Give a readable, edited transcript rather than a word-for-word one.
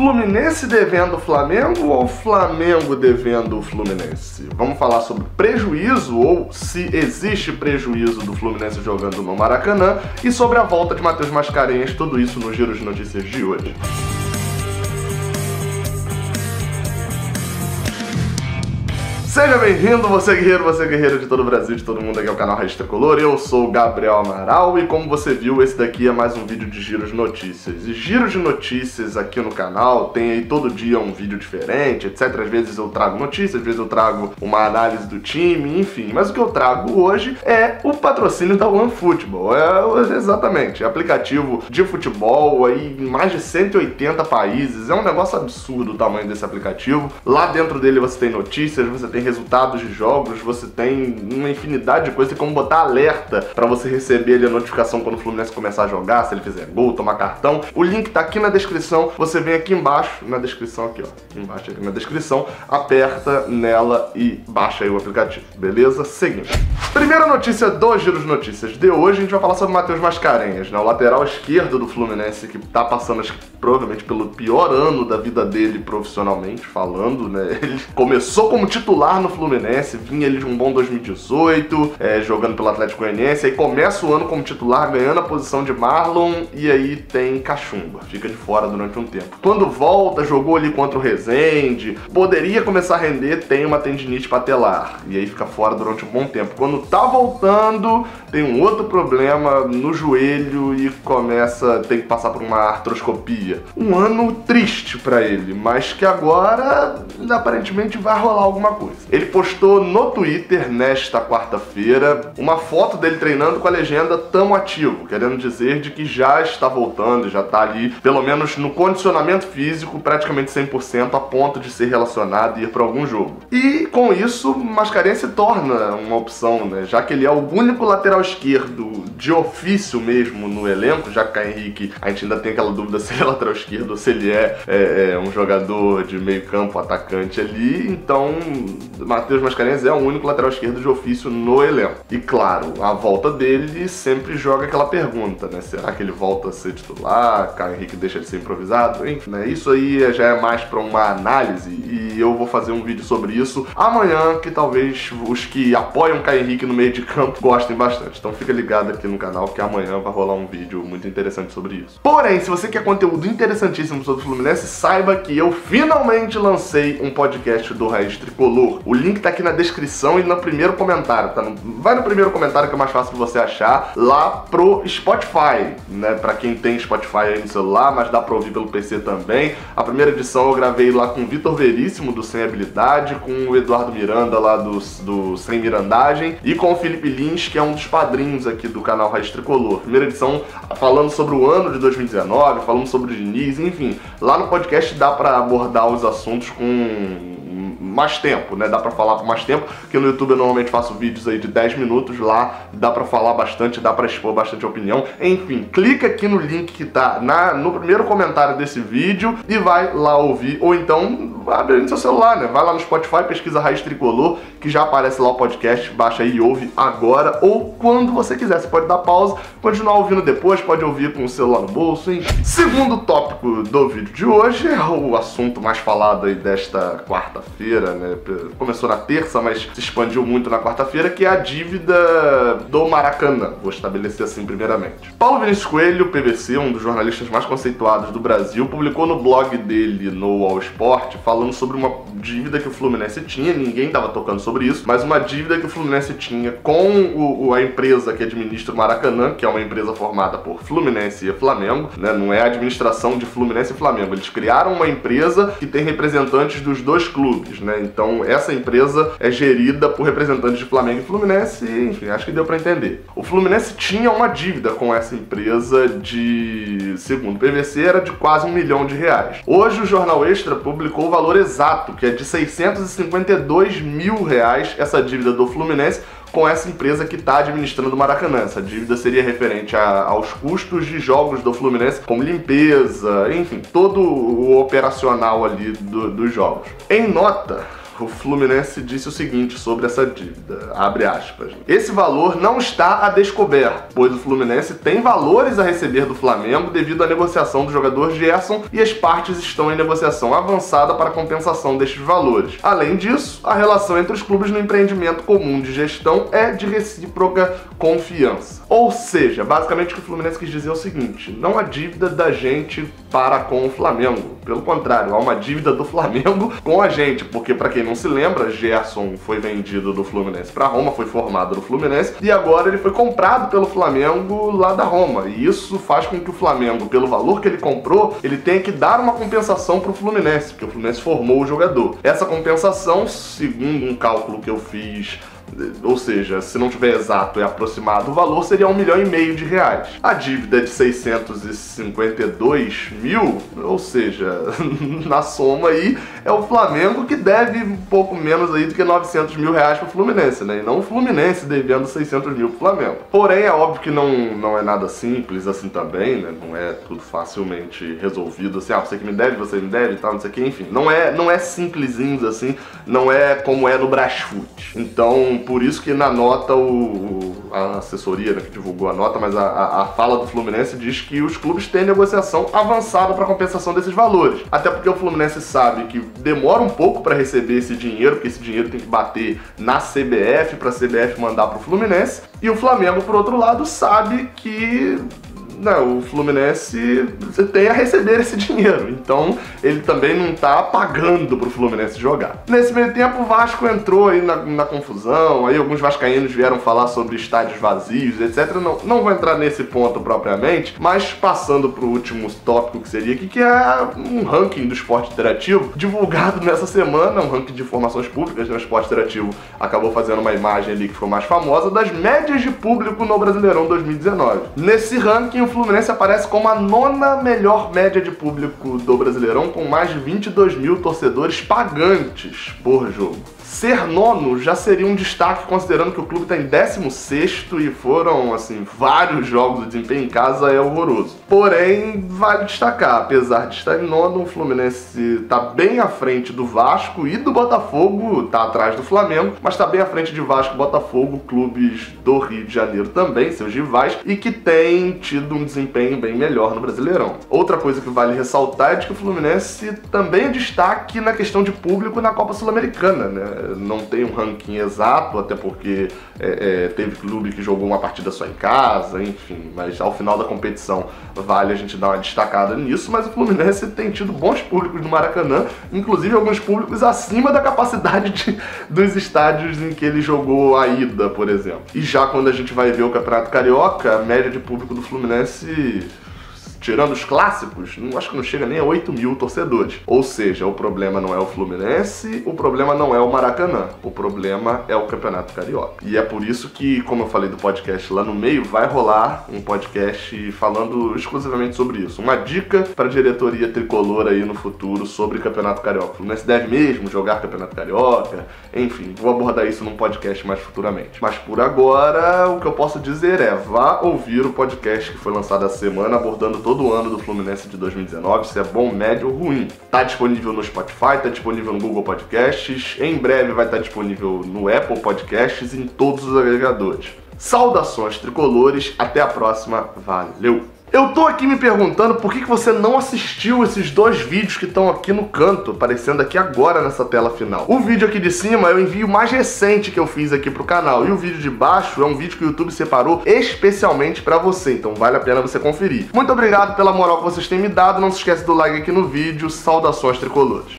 Fluminense devendo o Flamengo ou Flamengo devendo o Fluminense? Vamos falar sobre prejuízo ou se existe prejuízo do Fluminense jogando no Maracanã e sobre a volta de Matheus Mascarenhas, tudo isso no Giro de Notícias de hoje. Seja bem-vindo, você guerreiro de todo o Brasil, de todo mundo, aqui é o canal Raiz Tricolor. Eu sou o Gabriel Amaral e como você viu, esse daqui é mais um vídeo de Giro de Notícias. E Giro de Notícias aqui no canal tem aí todo dia um vídeo diferente, etc. Às vezes eu trago notícias, às vezes eu trago uma análise do time, enfim. Mas o que eu trago hoje é o patrocínio da OneFootball. Exatamente, aplicativo de futebol aí em mais de 180 países. É um negócio absurdo o tamanho desse aplicativo. Lá dentro dele você tem notícias, você tem resultados de jogos, você tem uma infinidade de coisas, tem como botar alerta pra você receber ali a notificação quando o Fluminense começar a jogar, se ele fizer gol, tomar cartão. O link tá aqui na descrição, você vem aqui embaixo, na descrição aqui, ó, aqui embaixo aqui na descrição, aperta nela e baixa aí o aplicativo, beleza? Seguinte. Primeira notícia do Giro de Notícias de hoje, a gente vai falar sobre o Matheus Mascarenhas, né, o lateral esquerdo do Fluminense, que tá passando, acho que provavelmente pelo pior ano da vida dele profissionalmente falando, né, ele começou como titular no Fluminense, vinha ele de um bom 2018, jogando pelo Atlético Goianiense, aí começa o ano como titular, ganhando a posição de Marlon, e aí tem cachumba, fica de fora durante um tempo. Quando volta, jogou ali contra o Resende, poderia começar a render, tem uma tendinite patelar, e aí fica fora durante um bom tempo. Quando tá voltando, tem um outro problema no joelho e tem que passar por uma artroscopia. Um ano triste pra ele, mas que agora aparentemente vai rolar alguma coisa. Ele postou no Twitter, nesta quarta-feira, uma foto dele treinando com a legenda "tamo ativo", querendo dizer de que já está voltando, já tá ali, pelo menos no condicionamento físico, praticamente 100%, a ponto de ser relacionado e ir para algum jogo. E com isso, Mascarenhas se torna uma opção, né? Já que ele é o único lateral esquerdo de ofício mesmo no elenco, já que o Caio Henrique, a gente ainda tem aquela dúvida se ele é lateral esquerdo ou se ele é um jogador de meio campo, atacante ali, então Matheus Mascarenhas é o único lateral esquerdo de ofício no elenco. E claro, a volta dele sempre joga aquela pergunta, né? Será que ele volta a ser titular? Caio Henrique deixa de ser improvisado? Enfim, né? Isso aí já é mais para uma análise e eu vou fazer um vídeo sobre isso amanhã, que talvez os que apoiam Caio Henrique no meio de campo gostem bastante. Então fica ligado aqui no canal que amanhã vai rolar um vídeo muito interessante sobre isso. Porém, se você quer conteúdo interessantíssimo sobre o Fluminense, saiba que eu finalmente lancei um podcast do Raiz Tricolor. O link tá aqui na descrição e no primeiro comentário, tá? Vai no primeiro comentário que é mais fácil de você achar, lá pro Spotify, né? Pra quem tem Spotify aí no celular, mas dá pra ouvir pelo PC também. A primeira edição eu gravei lá com o Vitor Veríssimo, do Sem Habilidade, com o Eduardo Miranda, lá do Sem Mirandagem, e com o Felipe Lins, que é um dos padrinhos aqui do canal Raiz Tricolor. Primeira edição falando sobre o ano de 2019, falando sobre o Diniz, enfim. Lá no podcast dá pra abordar os assuntos com mais tempo, né? Dá pra falar por mais tempo, porque no YouTube eu normalmente faço vídeos aí de 10 minutos, lá dá pra falar bastante, dá pra expor bastante opinião. Enfim, clica aqui no link que tá no primeiro comentário desse vídeo e vai lá ouvir, ou então abre no seu celular, né? Vai lá no Spotify, pesquisa Raiz Tricolor, que já aparece lá o podcast, baixa aí e ouve agora, ou quando você quiser. Você pode dar pausa, continuar ouvindo depois, pode ouvir com o celular no bolso, enfim. Segundo tópico do vídeo de hoje é o assunto mais falado aí desta quarta-feira, né? Começou na terça, mas se expandiu muito na quarta-feira, que é a dívida do Maracanã. Vou estabelecer assim primeiramente. Paulo Vinícius Coelho, PVC, um dos jornalistas mais conceituados do Brasil, publicou no blog dele, no All Sport, falando sobre uma dívida que o Fluminense tinha, ninguém estava tocando sobre isso, mas uma dívida que o Fluminense tinha com a empresa que administra o Maracanã, que é uma empresa formada por Fluminense e Flamengo, né? Não é a administração de Fluminense e Flamengo, eles criaram uma empresa que tem representantes dos dois clubes, né? Então essa empresa é gerida por representantes de Flamengo e Fluminense, e, enfim, acho que deu pra entender. O Fluminense tinha uma dívida com essa empresa segundo o PVC, era de quase R$1 milhão. Hoje o Jornal Extra publicou o valor exato, que é de R$652 mil, essa dívida do Fluminense com essa empresa que está administrando o Maracanã. Essa dívida seria referente aos custos de jogos do Fluminense, como limpeza, enfim, todo o operacional ali dos jogos. Em nota, o Fluminense disse o seguinte sobre essa dívida, abre aspas: esse valor não está a descoberto, pois o Fluminense tem valores a receber do Flamengo devido à negociação do jogador Gerson e as partes estão em negociação avançada para a compensação destes valores. Além disso, a relação entre os clubes no empreendimento comum de gestão é de recíproca confiança. Ou seja, basicamente o que o Fluminense quis dizer é o seguinte: não há dívida da gente para com o Flamengo. Pelo contrário, há uma dívida do Flamengo com a gente, porque para quem não se lembra, Gerson foi vendido do Fluminense para Roma, foi formado no Fluminense e agora ele foi comprado pelo Flamengo lá da Roma. E isso faz com que o Flamengo, pelo valor que ele comprou, ele tenha que dar uma compensação para o Fluminense, porque o Fluminense formou o jogador. Essa compensação, segundo um cálculo que eu fiz, ou seja, se não tiver exato, é aproximado, o valor seria R$1,5 milhão de reais. A dívida é de 652 mil, ou seja, na soma aí, é o Flamengo que deve um pouco menos aí do que R$900 mil pro Fluminense, né? E não o Fluminense devendo 600 mil pro Flamengo. Porém, é óbvio que não é nada simples assim também, né? Não é tudo facilmente resolvido, assim, você que me deve e tal, não sei o que, enfim. Não é simplesinho assim, não é como é no Brasfoot. Então, por isso que na nota a assessoria, né, que divulgou a nota, mas a fala do Fluminense diz que os clubes têm negociação avançada para compensação desses valores. Até porque o Fluminense sabe que demora um pouco para receber esse dinheiro, porque esse dinheiro tem que bater na CBF para a CBF mandar para o Fluminense. E o Flamengo, por outro lado, sabe que o Fluminense tem a receber esse dinheiro, então ele também não tá pagando pro Fluminense jogar. Nesse meio tempo o Vasco entrou aí na confusão, aí alguns vascaínos vieram falar sobre estádios vazios, etc. Não vou entrar nesse ponto propriamente, mas passando pro último tópico que seria aqui, que é um ranking do Esporte Interativo, divulgado nessa semana, um ranking de informações públicas, né? O Esporte Interativo acabou fazendo uma imagem ali que ficou mais famosa, das médias de público no Brasileirão 2019. Nesse ranking, o Fluminense aparece como a 9ª melhor média de público do Brasileirão, com mais de 22 mil torcedores pagantes por jogo. Ser nono já seria um destaque, considerando que o clube está em 16º e foram, assim, vários jogos. O desempenho em casa é horroroso. Porém, vale destacar, apesar de estar em nono, o Fluminense está bem à frente do Vasco e do Botafogo, está atrás do Flamengo, mas está bem à frente de Vasco e Botafogo, clubes do Rio de Janeiro também, seus rivais, e que têm tido um desempenho bem melhor no Brasileirão. Outra coisa que vale ressaltar é de que o Fluminense também é destaque na questão de público na Copa Sul-Americana, né? Não tem um ranking exato, até porque teve clube que jogou uma partida só em casa, enfim, mas ao final da competição vale a gente dar uma destacada nisso. Mas o Fluminense tem tido bons públicos no Maracanã, inclusive alguns públicos acima da capacidade dos estádios em que ele jogou a ida, por exemplo. E já quando a gente vai ver o Campeonato Carioca, a média de público do Fluminense, tirando os clássicos, acho que não chega nem a 8 mil torcedores. Ou seja, o problema não é o Fluminense, o problema não é o Maracanã, o problema é o Campeonato Carioca. E é por isso que, como eu falei do podcast lá no meio, vai rolar um podcast falando exclusivamente sobre isso. Uma dica para a diretoria tricolor aí no futuro sobre Campeonato Carioca. O Fluminense deve mesmo jogar Campeonato Carioca, enfim, vou abordar isso num podcast mais futuramente. Mas por agora, o que eu posso dizer é, vá ouvir o podcast que foi lançado essa semana, abordando todo o ano do Fluminense de 2019, se é bom, médio ou ruim. Tá disponível no Spotify, tá disponível no Google Podcasts, em breve vai estar disponível no Apple Podcasts e em todos os agregadores. Saudações tricolores, até a próxima, valeu! Eu tô aqui me perguntando por que você não assistiu esses 2 vídeos que estão aqui no canto, aparecendo aqui agora nessa tela final. O vídeo aqui de cima é o envio mais recente que eu fiz aqui pro canal, e o vídeo de baixo é um vídeo que o YouTube separou especialmente pra você, então vale a pena você conferir. Muito obrigado pela moral que vocês têm me dado, não se esquece do like aqui no vídeo, saudações tricolores.